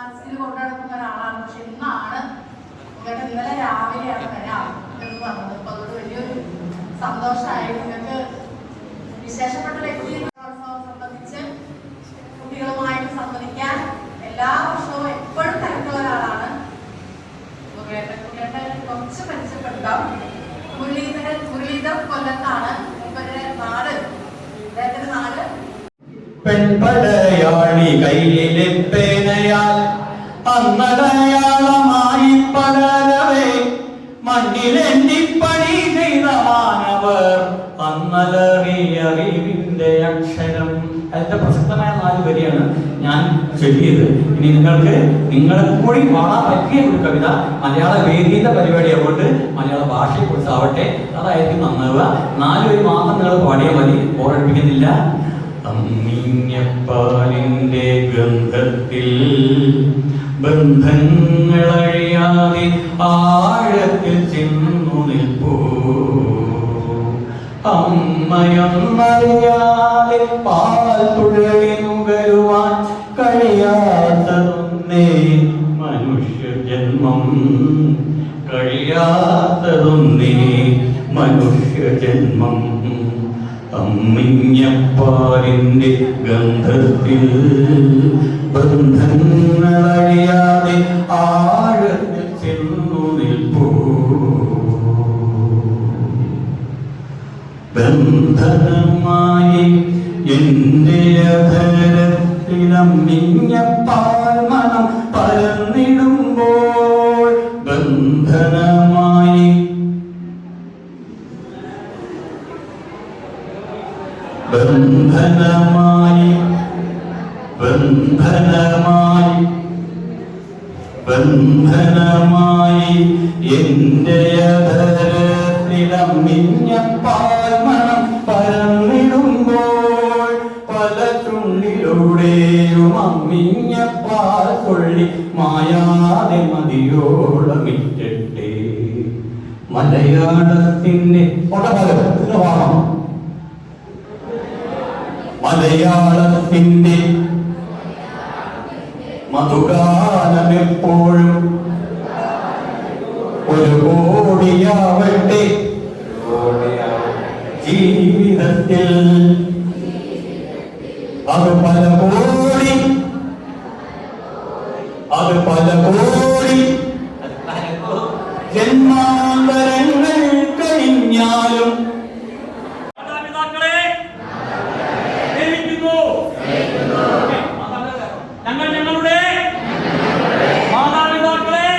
മനസ്സിൽ കൊണ്ടു നടക്കുന്ന ഒരാളാണ്. പക്ഷെ ഇന്നാണ് നിങ്ങൾക്ക് ഇന്നലെ രാവിലെയാണ് വരാം എന്ന് പറഞ്ഞത്. അപ്പൊ അതുകൊണ്ട് വലിയൊരു സന്തോഷമായി. നിങ്ങൾക്ക് വിശേഷപ്പെട്ട വ്യക്തി സംബന്ധിച്ച് കുട്ടികളുമായിട്ട് സംവദിക്കാൻ എല്ലാ വർഷവും എപ്പോഴും തിരക്കുള്ള ഒരാളാണ്. കുറച്ച് പരിചയപ്പെടുത്താം. മുരളീധർ കൊല്ലത്താണ്. അദ്ദേഹത്തിന്റെ നാട് പെൺപടയാളി കയ്യിലെ പേനയാൽ അന്നടയാളമായി പടരവേ മണ്ണിലെന്നിപ്പണി ചെയ്ത മാനവർ അന്നലറിയറിവിന്റെ അക്ഷരം. അതിന്റെ പ്രസക്തമായ 4 വരിയാണ് ഞാൻ ചൊല്ലിയത്. ഇനി നിങ്ങളെ കൂടി പാടാൻ പറ്റിയ ഒരു കവിത മലയാള വേദിയുടെ പരിപാടി ആകൊണ്ട് മലയാള ഭാഷയെ കുറിച്ചാവട്ടെ, അതായിരിക്കും നന്നാവുക. 4 വരി മാത്രം നിങ്ങൾ പാടിയാൽ മതി, ഓർമ്മിപ്പിക്കുന്നില്ല. അമ്മിഞ്ഞപ്പാലിന്റെ ഗന്ധത്തിൽ ബന്ധങ്ങളഴിയാതെ ആഴത്തിൽ ചെന്നു നിൽപ്പൂ അമ്മയൊന്നറിയാതെ പാൽ തുഴവി നുകരുവാൻ കഴിയാത്തതൊന്നേ മനുഷ്യജന്മം, കഴിയാത്തതൊന്നേ മനുഷ്യജന്മം. അമ്മിഞ്ഞപ്പാലിന്റെ ഗന്ധത്തിൽ ബന്ധങ്ങളറിയാതെ ആഴത്തിൽ ചെന്നു നിൽപ്പൂ ബന്ധനമായി എന്റെ അധരത്തിലമ്മിഞ്ഞപ്പാൽ മണം പരന്നിടുമ്പോൾ ബന്ധനമായി ബന്ധനമായി ബന്ധനമായി ബന്ധനമായി എന്റെ അധരത്തിലമ്മിഞ്ഞപ്പാൽ മണം പരന്നിടുമ്പോൾ പല ചുണ്ടിലൂടെയും അമ്മിഞ്ഞപ്പാൽ കൊള്ളി മായാതെ മതിയോളമിറ്റട്ടെ. മലയാളത്തിന്റെ പാടാം. മലയാളത്തിന്റെ മധുഗാനമെപ്പോഴും ഒരു കോടിയാവട്ടെ ജീവിതത്തിൽ. അത് പല കോടി ജന്മാന്തരങ്ങൾ കഴിഞ്ഞാലും ഞങ്ങളുടെ മാതാപിതാക്കളെ ഞങ്ങളുടെ മാതാപിതാക്കളെ